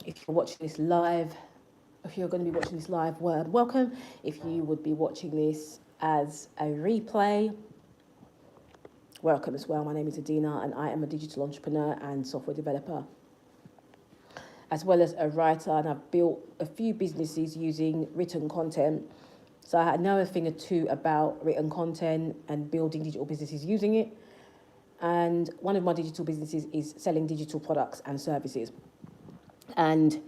If you're watching this live, if you're going to be watching this live, welcome. If you would be watching this as a replay, welcome as well. My name is Adina and I am a digital entrepreneur and software developer, as well as a writer, and I've built a few businesses using written content. So I know a thing or two about written content and building digital businesses using it. And one of my digital businesses is selling digital products and services. And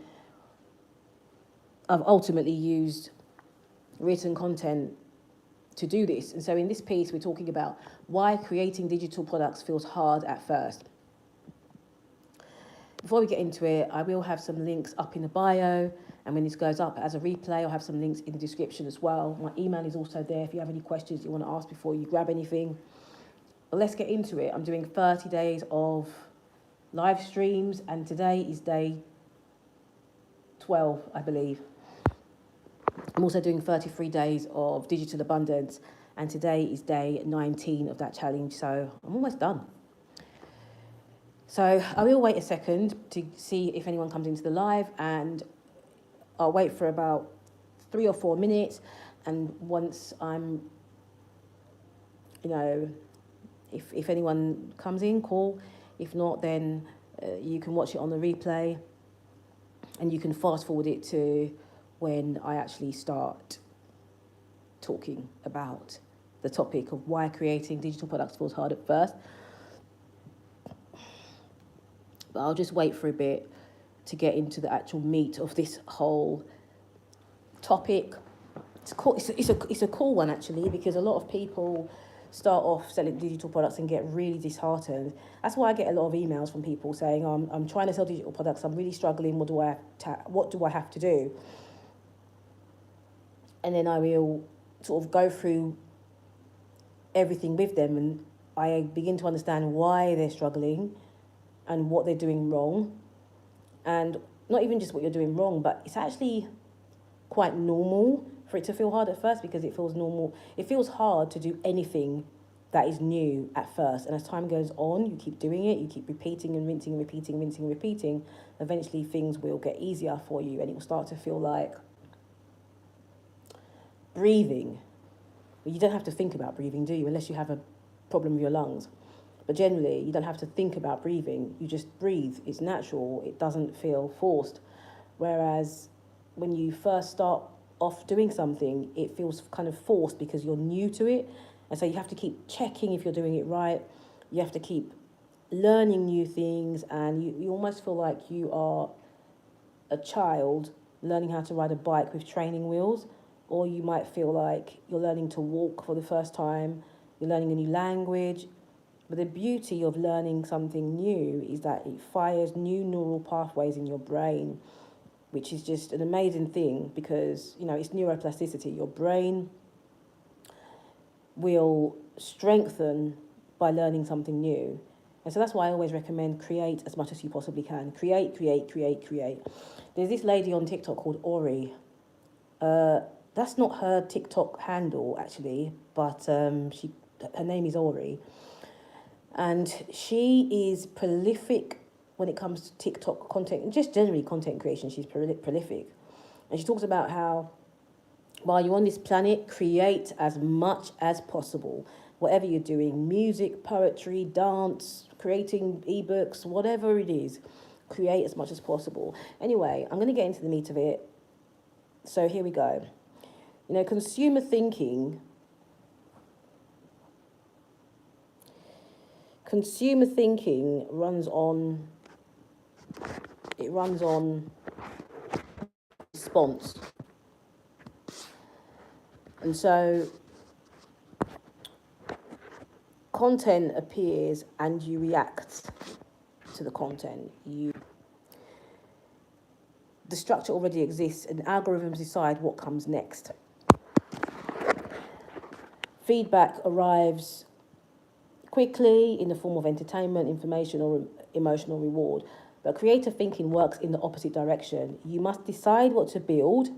I've ultimately used written content to do this. And so in this piece, we're talking about why creating digital products feels hard at first. Before we get into it, I will have some links up in the bio. And when this goes up as a replay, I'll have some links in the description as well. My email is also there if you have any questions you want to ask before you grab anything. But let's get into it. I'm doing 30 days of live streams, and today is day 12, I believe. I'm also doing 33 days of digital abundance, and today is day 19 of that challenge, so I'm almost done. So I will wait a second to see if anyone comes into the live, and I'll wait for about 3 or 4 minutes, and once I'm, if anyone comes in, call. If not, then you can watch it on the replay, and you can fast forward it to when I actually start talking about the topic of why creating digital products feels hard at first. But I'll just wait for a bit to get into the actual meat of this whole topic. It's a cool one, actually, because a lot of people start off selling digital products and get really disheartened. That's why I get a lot of emails from people saying, I'm trying to sell digital products, I'm really struggling, what do I have to do? And then I will sort of go through everything with them, and I begin to understand why they're struggling and what they're doing wrong. And not even just what you're doing wrong, but it's actually quite normal for it to feel hard at first, because it feels normal. It feels hard to do anything that is new at first. And as time goes on, you keep doing it, you keep repeating and rinsing and repeating, rinsing and repeating. Eventually things will get easier for you, and it will start to feel like breathing. You don't have to think about breathing, do you? Unless you have a problem with your lungs. But generally, you don't have to think about breathing. You just breathe. It's natural. It doesn't feel forced. Whereas when you first start off doing something, it feels kind of forced because you're new to it. And so you have to keep checking if you're doing it right. You have to keep learning new things, and you almost feel like you are a child learning how to ride a bike with training wheels. Or you might feel like you're learning to walk for the first time, you're learning a new language. But the beauty of learning something new is that it fires new neural pathways in your brain, which is just an amazing thing, because, it's neuroplasticity. Your brain will strengthen by learning something new. And so that's why I always recommend create as much as you possibly can. Create. There's this lady on TikTok called Ori. That's not her TikTok handle, actually, but her name is Ori. And she is prolific when it comes to TikTok content, and just generally content creation. She's prolific. And she talks about how, while you're on this planet, create as much as possible. Whatever you're doing, music, poetry, dance, creating ebooks, whatever it is, create as much as possible. Anyway, I'm going to get into the meat of it. So here we go. Consumer thinking runs on response. And so content appears and you react to the content. The structure already exists, and algorithms decide what comes next. Feedback arrives quickly in the form of entertainment, information, or emotional reward. But creative thinking works in the opposite direction. You must decide what to build,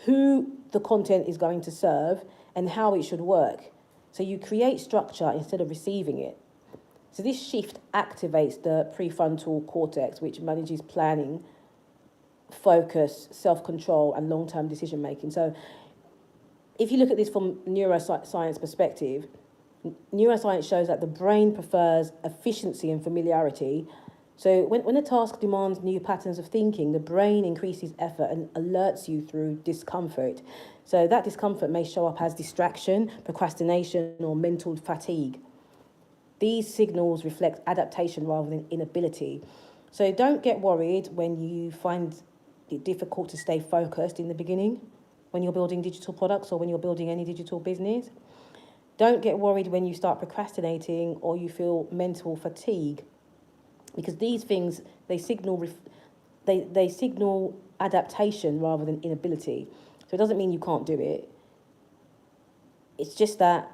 who the content is going to serve, and how it should work. So you create structure instead of receiving it. So this shift activates the prefrontal cortex, which manages planning, focus, self-control, and long-term decision-making. So if you look at this from neuroscience perspective, neuroscience shows that the brain prefers efficiency and familiarity. So when a task demands new patterns of thinking, the brain increases effort and alerts you through discomfort. So that discomfort may show up as distraction, procrastination, or mental fatigue. These signals reflect adaptation rather than inability. So don't get worried when you find it difficult to stay focused in the beginning, when you're building digital products or when you're building any digital business. Don't get worried when you start procrastinating or you feel mental fatigue, because these things, they signal they signal adaptation rather than inability. So it doesn't mean you can't do it. It's just that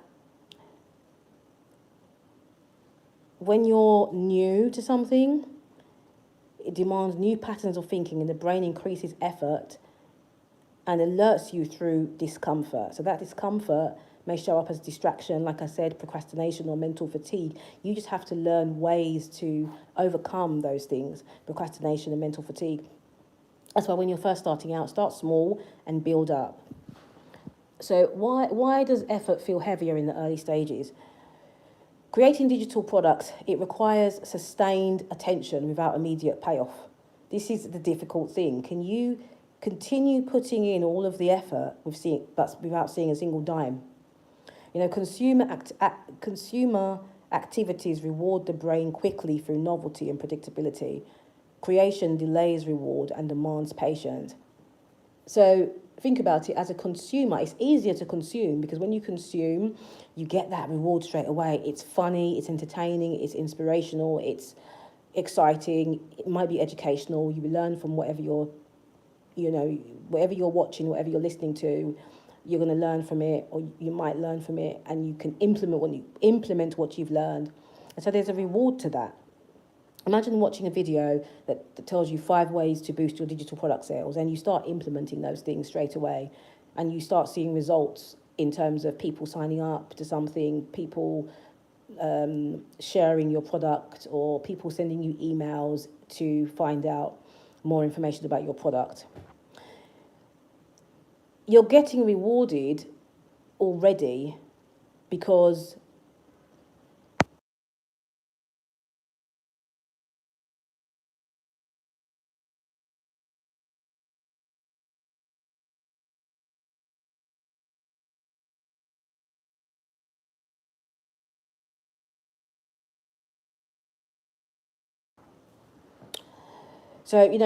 when you're new to something, it demands new patterns of thinking and the brain increases effort and alerts you through discomfort. So that discomfort may show up as distraction, like I said, procrastination or mental fatigue. You just have to learn ways to overcome those things, procrastination and mental fatigue. That's why when you're first starting out, start small and build up. So why does effort feel heavier in the early stages? Creating digital products, it requires sustained attention without immediate payoff. This is the difficult thing. Can you continue putting in all of the effort without seeing a single dime? You know, consumer activities reward the brain quickly through novelty and predictability. Creation delays reward and demands patience. So think about it, as a consumer, it's easier to consume because when you consume, you get that reward straight away. It's funny, it's entertaining, it's inspirational, it's exciting, it might be educational. You learn from whatever whatever you're watching, whatever you're listening to, you're going to learn from it, or you might learn from it, and you can implement what you've learned. And so there's a reward to that. Imagine watching a video that tells you 5 ways to boost your digital product sales, and you start implementing those things straight away, and you start seeing results in terms of people signing up to something, people sharing your product, or people sending you emails to find out more information about your product. You're getting rewarded already because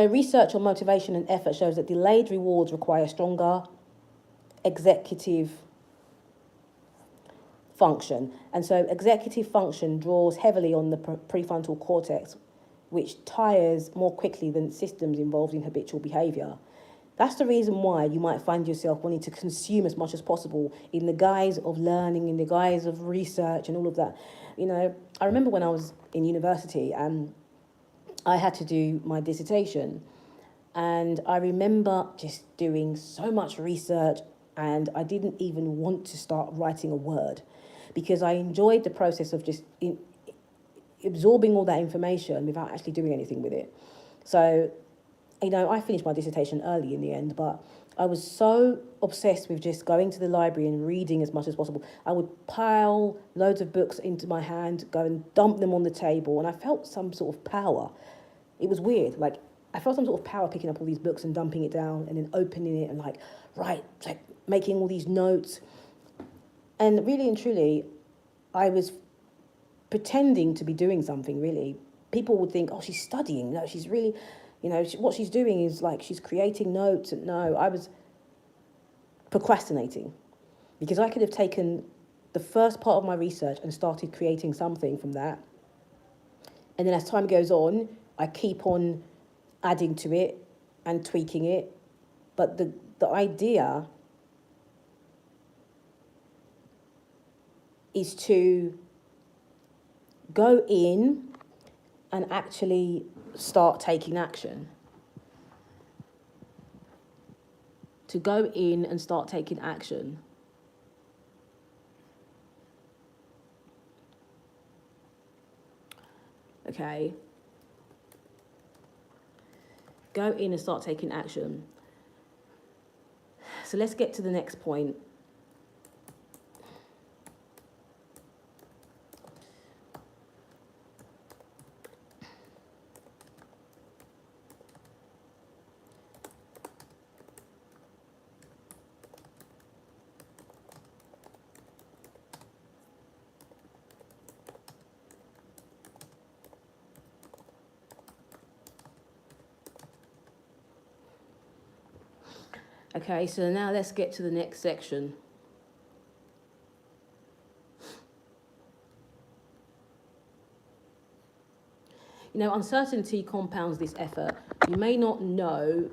research on motivation and effort shows that delayed rewards require stronger executive function. And so executive function draws heavily on the prefrontal cortex, which tires more quickly than systems involved in habitual behavior. That's the reason why you might find yourself wanting to consume as much as possible in the guise of learning, in the guise of research and all of that. I remember when I was in university and I had to do my dissertation, and I remember just doing so much research and I didn't even want to start writing a word because I enjoyed the process of just absorbing all that information without actually doing anything with it. So, I finished my dissertation early in the end, but I was so obsessed with just going to the library and reading as much as possible. I would pile loads of books into my hand, go and dump them on the table, and I felt some sort of power. It was weird. Like, I felt some sort of power picking up all these books and dumping it down and then opening it and making all these notes. And really and truly, I was pretending to be doing something, really. People would think, oh, she's studying. No, she's really, what she's doing is she's creating notes. And no, I was procrastinating because I could have taken the first part of my research and started creating something from that. And then as time goes on, I keep on adding to it and tweaking it. But the idea is to go in and actually start taking action. To go in and start taking action. Okay. Go in and start taking action. So let's get to the next point. Okay, so now let's get to the next section. You know, uncertainty compounds this effort. You may not know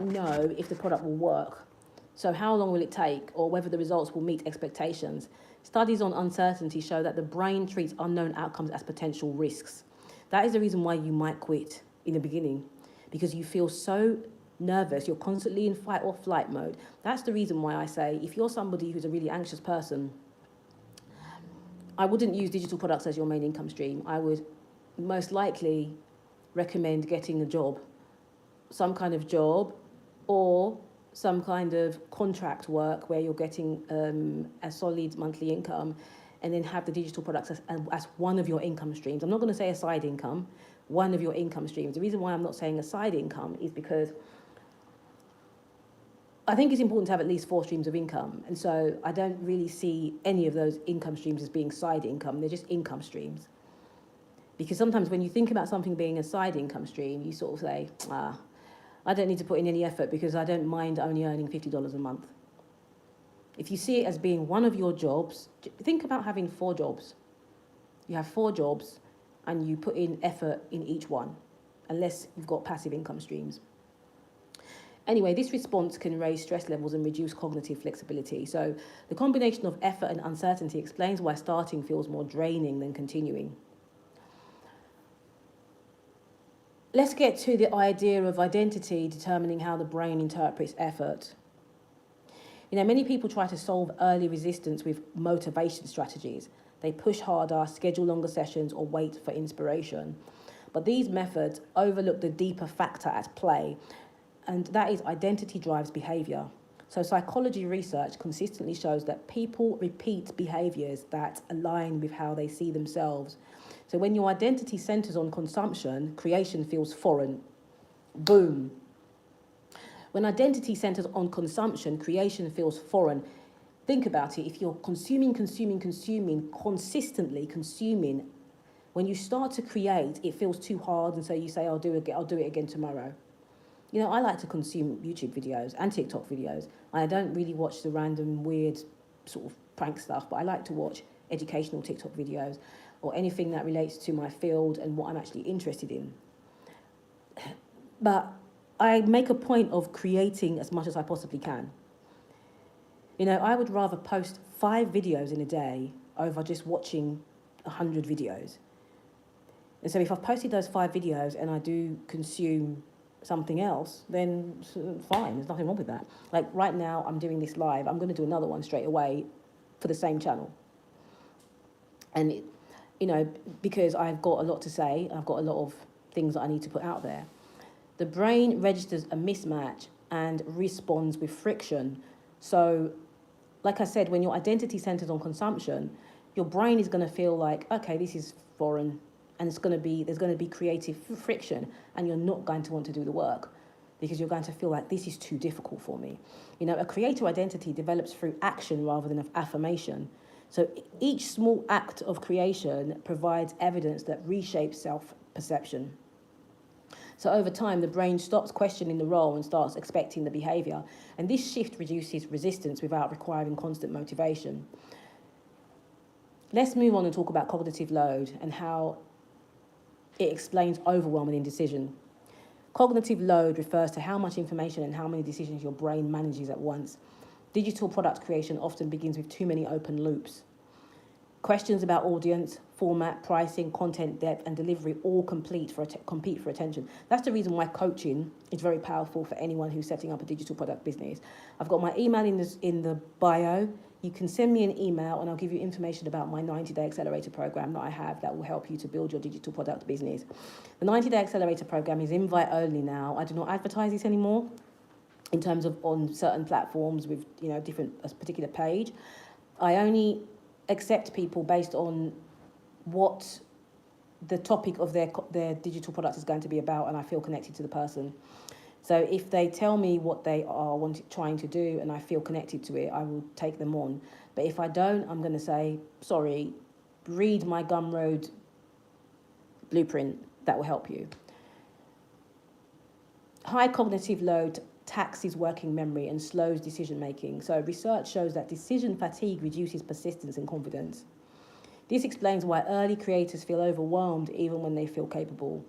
if the product will work. So how long will it take, or whether the results will meet expectations? Studies on uncertainty show that the brain treats unknown outcomes as potential risks. That is the reason why you might quit in the beginning, because you feel so nervous, you're constantly in fight or flight mode. That's the reason why I say, if you're somebody who's a really anxious person, I wouldn't use digital products as your main income stream. I would most likely recommend getting a job, some kind of job, or some kind of contract work where you're getting a solid monthly income, and then have the digital products as one of your income streams. I'm not going to say a side income, one of your income streams. The reason why I'm not saying a side income is because I think it's important to have at least 4 streams of income. And so I don't really see any of those income streams as being side income. They're just income streams. Because sometimes when you think about something being a side income stream, you sort of say, I don't need to put in any effort because I don't mind only earning $50 a month. If you see it as being one of your jobs, think about having 4 jobs. You have 4 jobs and you put in effort in each one, unless you've got passive income streams. Anyway, this response can raise stress levels and reduce cognitive flexibility. So the combination of effort and uncertainty explains why starting feels more draining than continuing. Let's get to the idea of identity determining how the brain interprets effort. You know, many people try to solve early resistance with motivation strategies. They push harder, schedule longer sessions, or wait for inspiration. But these methods overlook the deeper factor at play, and that is identity drives behavior. So psychology research consistently shows that people repeat behaviors that align with how they see themselves. So when your identity centers on consumption, creation feels foreign. Boom. When identity centers on consumption, creation feels foreign. Think about it. If you're consuming, consistently consuming, when you start to create, it feels too hard, and so you say, I'll do it again tomorrow. You know, I like to consume YouTube videos and TikTok videos. I don't really watch the random weird sort of prank stuff, but I like to watch educational TikTok videos or anything that relates to my field and what I'm actually interested in. But I make a point of creating as much as I possibly can. You know, I would rather post 5 videos in a day over just watching 100 videos. And so if I've posted those 5 videos and I do consume something else, then fine, there's nothing wrong with that. Like right now, I'm doing this live. I'm going to do another one straight away for the same channel. And, you know, because I've got a lot to say, I've got a lot of things that I need to put out there. The brain registers a mismatch and responds with friction. So, like I said, when your identity centers on consumption, your brain is going to feel like, okay, this is foreign, and there's going to be creative friction, and you're not going to want to do the work because you're going to feel like this is too difficult for me. You know, a creator identity develops through action rather than affirmation. So each small act of creation provides evidence that reshapes self-perception. So over time, the brain stops questioning the role and starts expecting the behavior. And this shift reduces resistance without requiring constant motivation. Let's move on and talk about cognitive load and how it explains overwhelm and indecision. Cognitive load refers to how much information and how many decisions your brain manages at once. Digital product creation often begins with too many open loops. Questions about audience, format, pricing, content depth, and delivery all compete for attention. That's the reason why coaching is very powerful for anyone who's setting up a digital product business. I've got my email in the bio. You can send me an email and I'll give you information about my 90-day accelerator program that I have that will help you to build your digital product business. The 90-day accelerator program is invite only now. I do not advertise this anymore in terms of on certain platforms with a particular page. I only accept people based on what the topic of their digital product is going to be about, and I feel connected to the person. So if they tell me what they are trying to do and I feel connected to it, I will take them on. But if I don't, I'm going to say, sorry, read my Gumroad blueprint. That will help you. High cognitive load taxes working memory and slows decision making. So research shows that decision fatigue reduces persistence and confidence. This explains why early creators feel overwhelmed even when they feel capable.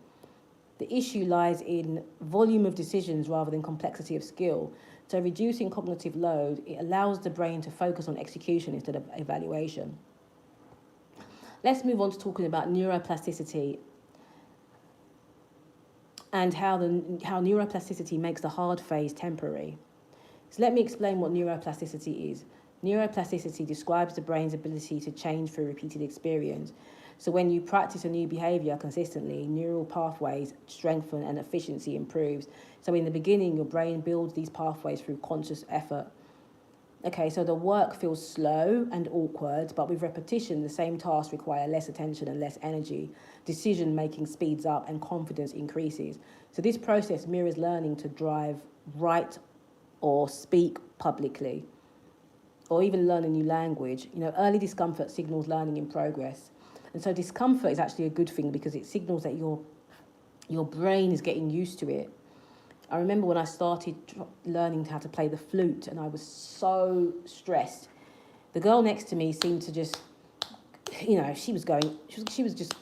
The issue lies in volume of decisions rather than complexity of skill. So reducing cognitive load, it allows the brain to focus on execution instead of evaluation. Let's move on to talking about neuroplasticity and how neuroplasticity makes the hard phase temporary. So let me explain what neuroplasticity is. Neuroplasticity describes the brain's ability to change through repeated experience. So when you practice a new behavior consistently, neural pathways strengthen and efficiency improves. So in the beginning, your brain builds these pathways through conscious effort. Okay, so the work feels slow and awkward, but with repetition, the same tasks require less attention and less energy. Decision making speeds up and confidence increases. So this process mirrors learning to drive, write, or speak publicly, or even learn a new language. Early discomfort signals learning in progress. And so discomfort is actually a good thing because it signals that your brain is getting used to it. I remember when I started learning how to play the flute and I was so stressed. The girl next to me seemed to just, she was just,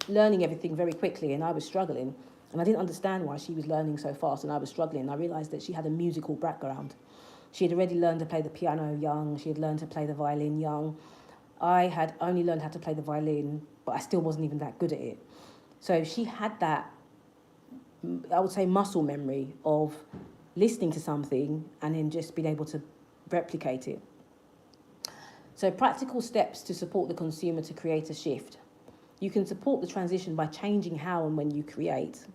learning everything very quickly and I was struggling. And I didn't understand why she was learning so fast and I was struggling. I realised that she had a musical background. She had already learned to play the piano young. She had learned to play the violin young. I had only learned how to play the violin, but I still wasn't even that good at it. So she had that, I would say, muscle memory of listening to something and then just being able to replicate it. So practical steps to support the consumer to create a shift. You can support the transition by changing how and when you create.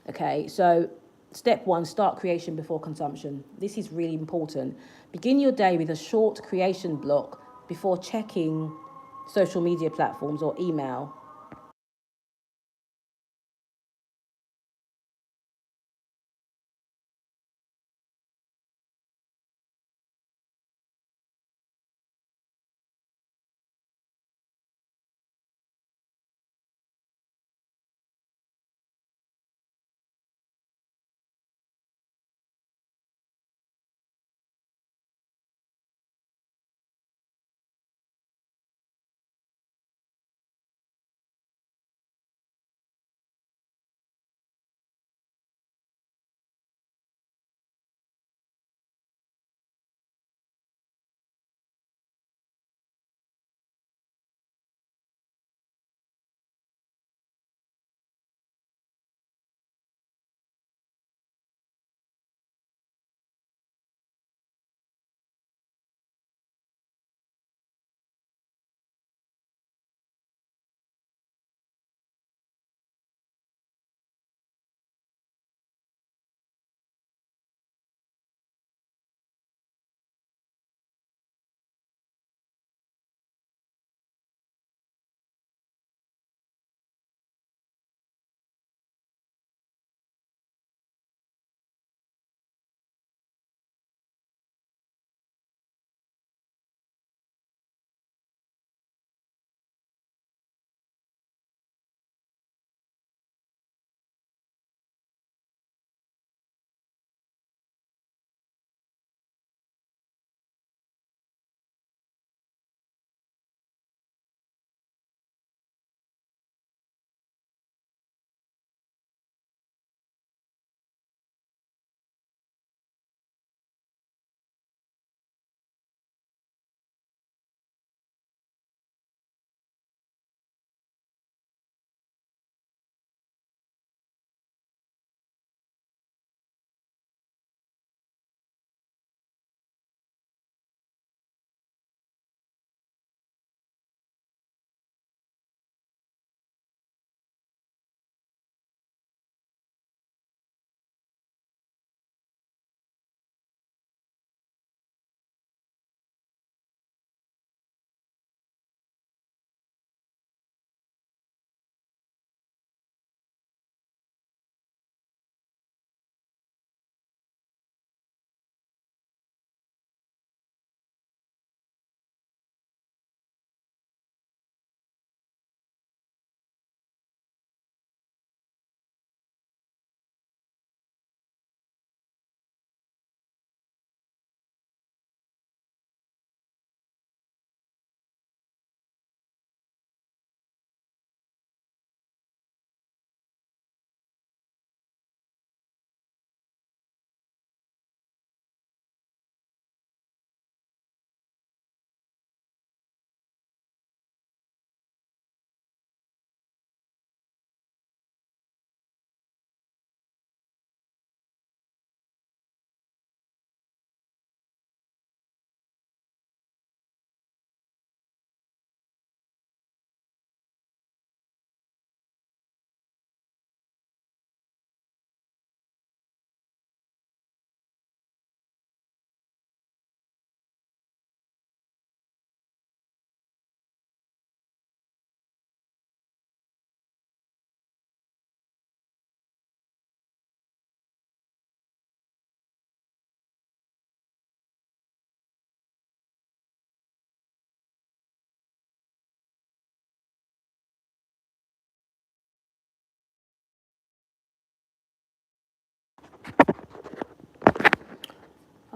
Okay, so step 1, start creation before consumption. This is really important. Begin your day with a short creation block before checking social media platforms or email.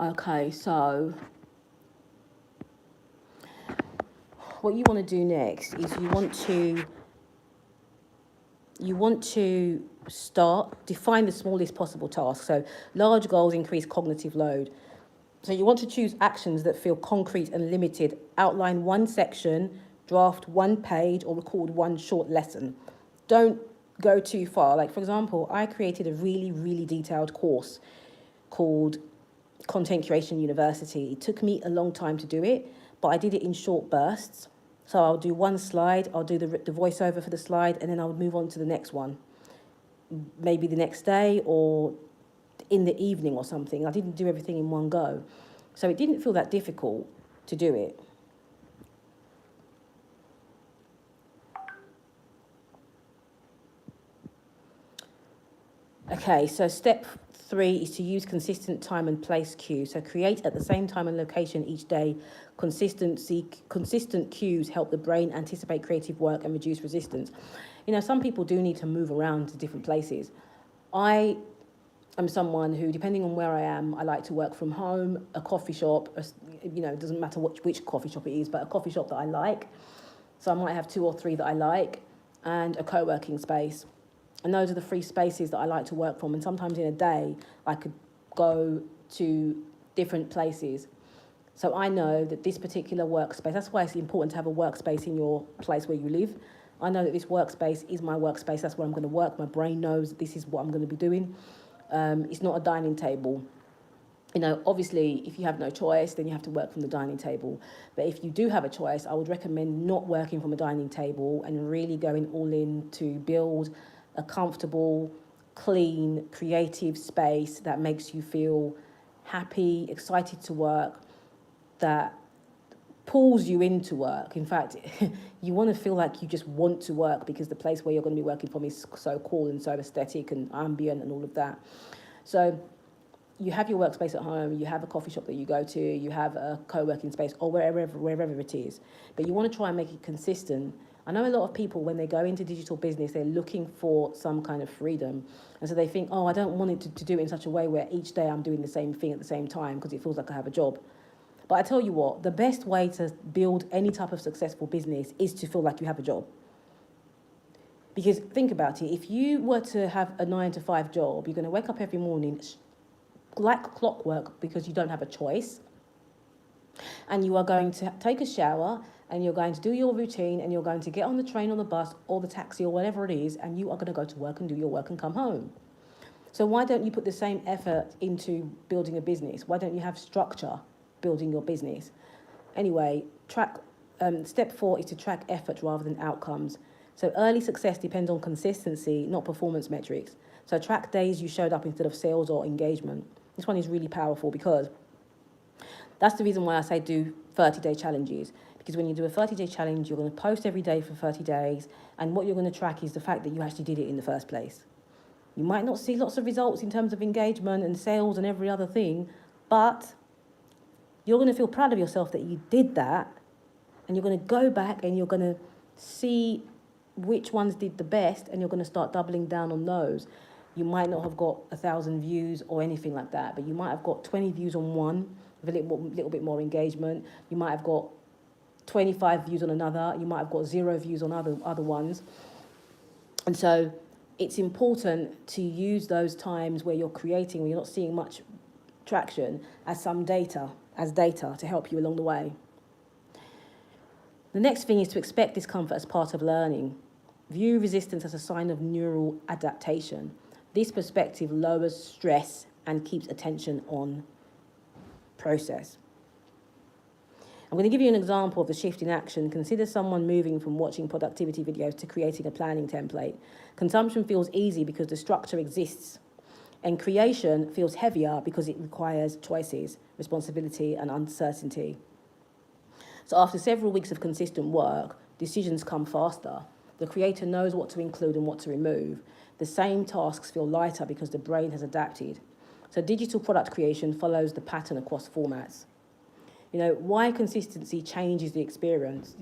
Okay, so what you want to do next is you want to define the smallest possible task. So large goals increase cognitive load. So you want to choose actions that feel concrete and limited. Outline one section, draft one page, or record one short lesson. Don't go too far. Like, for example, I created a really, really detailed course called Content Creation University. It took me a long time to do it, but I did it in short bursts. So I'll do one slide, I'll do the voiceover for the slide, and then I'll move on to the next one. Maybe the next day or in the evening or something. I didn't do everything in one go. So it didn't feel that difficult to do it. Okay, so step 3 is to use consistent time and place cues. So create at the same time and location each day. Consistent cues help the brain anticipate creative work and reduce resistance. You know, some people do need to move around to different places. I am someone who, depending on where I am, I like to work from home, a coffee shop, you know, it doesn't matter which coffee shop it is, but a coffee shop that I like. So I might have 2 or 3 that I like, and a co-working space. And those are the 3 spaces that I like to work from. And sometimes in a day, I could go to different places. So I know that this particular workspace, that's why it's important to have a workspace in your place where you live. I know that this workspace is my workspace. That's where I'm going to work. My brain knows that this is what I'm going to be doing. It's not a dining table. You know, obviously, if you have no choice, then you have to work from the dining table. But if you do have a choice, I would recommend not working from a dining table and really going all in to build a comfortable, clean, creative space that makes you feel happy, excited to work, that pulls you into work. In fact, you want to feel like you just want to work because the place where you're going to be working from is so cool and so aesthetic and ambient and all of that. So you have your workspace at home, you have a coffee shop that you go to, you have a co-working space or wherever it is. But you want to try and make it consistent. I know a lot of people, when they go into digital business, they're looking for some kind of freedom. And so they think, oh, I don't want it to do it in such a way where each day I'm doing the same thing at the same time because it feels like I have a job. But I tell you what, the best way to build any type of successful business is to feel like you have a job. Because think about it, if you were to have a 9-to-5 job, you're going to wake up every morning like clockwork because you don't have a choice. And you are going to take a shower and you're going to do your routine and you're going to get on the train or the bus or the taxi or whatever it is, and you are going to go to work and do your work and come home. So why don't you put the same effort into building a business? Why don't you have structure building your business? Anyway, step 4 is to track effort rather than outcomes. So early success depends on consistency, not performance metrics. So track days you showed up instead of sales or engagement. This one is really powerful because that's the reason why I say do 30-day challenges. Because when you do a 30-day challenge, you're going to post every day for 30 days. And what you're going to track is the fact that you actually did it in the first place. You might not see lots of results in terms of engagement and sales and every other thing, but you're going to feel proud of yourself that you did that. And you're going to go back and you're going to see which ones did the best, and you're going to start doubling down on those. You might not have got 1,000 views or anything like that, but you might have got 20 views on one with a little bit more engagement. You might have got 25 views on another. You might have got 0 views on other ones. And so it's important to use those times where you're creating, where you're not seeing much traction, as data to help you along the way. The next thing is to expect discomfort as part of learning. View resistance as a sign of neural adaptation. This perspective lowers stress and keeps attention on process. I'm going to give you an example of the shift in action. Consider someone moving from watching productivity videos to creating a planning template. Consumption feels easy because the structure exists, and creation feels heavier because it requires choices, responsibility, and uncertainty. So after several weeks of consistent work, decisions come faster. The creator knows what to include and what to remove. The same tasks feel lighter because the brain has adapted. So digital product creation follows the pattern across formats. You know, why consistency changes the experience.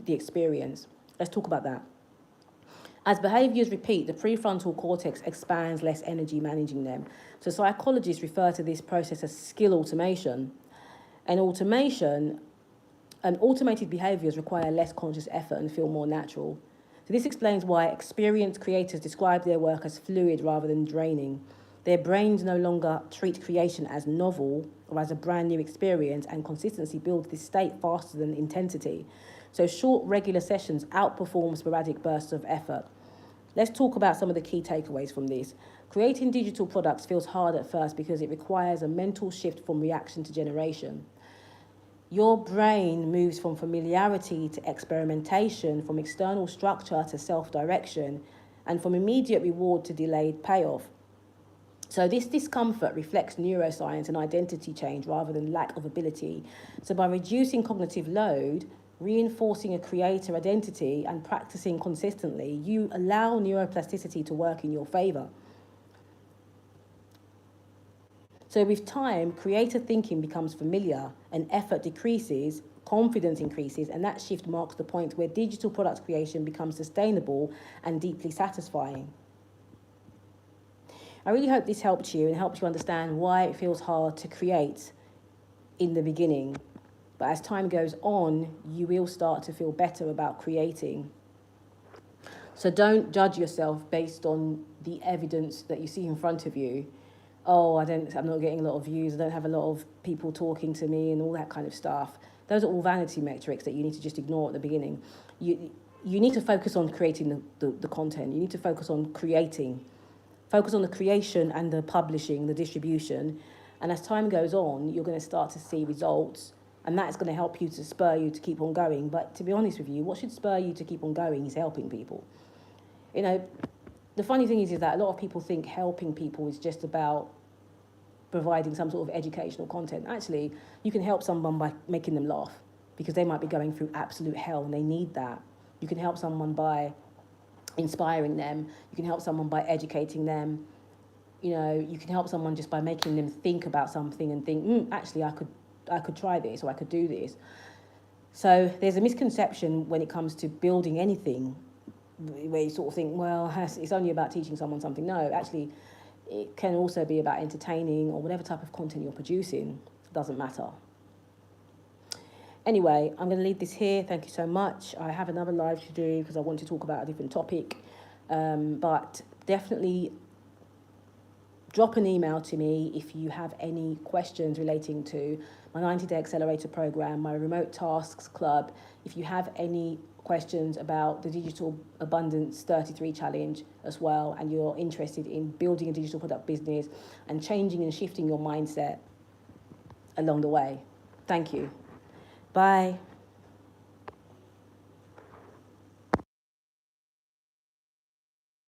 Let's talk about that. As behaviours repeat, the prefrontal cortex expands, less energy managing them. So psychologists refer to this process as skill automation. And automated behaviors require less conscious effort and feel more natural. So this explains why experienced creators describe their work as fluid rather than draining. Their brains no longer treat creation as novel or as a brand new experience, and consistency builds this state faster than intensity. So short, regular sessions outperform sporadic bursts of effort. Let's talk about some of the key takeaways from this. Creating digital products feels hard at first because it requires a mental shift from reaction to generation. Your brain moves from familiarity to experimentation, from external structure to self-direction, and from immediate reward to delayed payoff. So this discomfort reflects neuroscience and identity change rather than lack of ability. So by reducing cognitive load, reinforcing a creator identity, and practicing consistently, you allow neuroplasticity to work in your favor. So with time, creator thinking becomes familiar and effort decreases, confidence increases, and that shift marks the point where digital product creation becomes sustainable and deeply satisfying. I really hope this helped you and helped you understand why it feels hard to create in the beginning. But as time goes on, you will start to feel better about creating. So don't judge yourself based on the evidence that you see in front of you. Oh, I'm not getting a lot of views, I don't have a lot of people talking to me and all that kind of stuff. Those are all vanity metrics that you need to just ignore at the beginning. You need to focus on creating the content. You need to focus on creating. Focus on the creation and the publishing, the distribution. And as time goes on, you're going to start to see results, and that's going to help you to spur you to keep on going. But to be honest with you, what should spur you to keep on going is helping people. You know, the funny thing is that a lot of people think helping people is just about providing some sort of educational content. Actually, you can help someone by making them laugh because they might be going through absolute hell and they need that. You can help someone by inspiring them. You can help someone by educating them. You know, you can help someone just by making them think about something and think, actually, I could try this or I could do this. So there's a misconception when it comes to building anything where you sort of think, well, it's only about teaching someone something. No, actually, it can also be about entertaining or whatever type of content you're producing. It doesn't matter. Anyway, I'm going to leave this here. Thank you so much. I have another live to do because I want to talk about a different topic. But definitely drop an email to me if you have any questions relating to my 90-day accelerator program, my remote tasks club. If you have any questions about the Digital Abundance 33 challenge as well, and you're interested in building a digital product business and changing and shifting your mindset along the way. Thank you. Bye.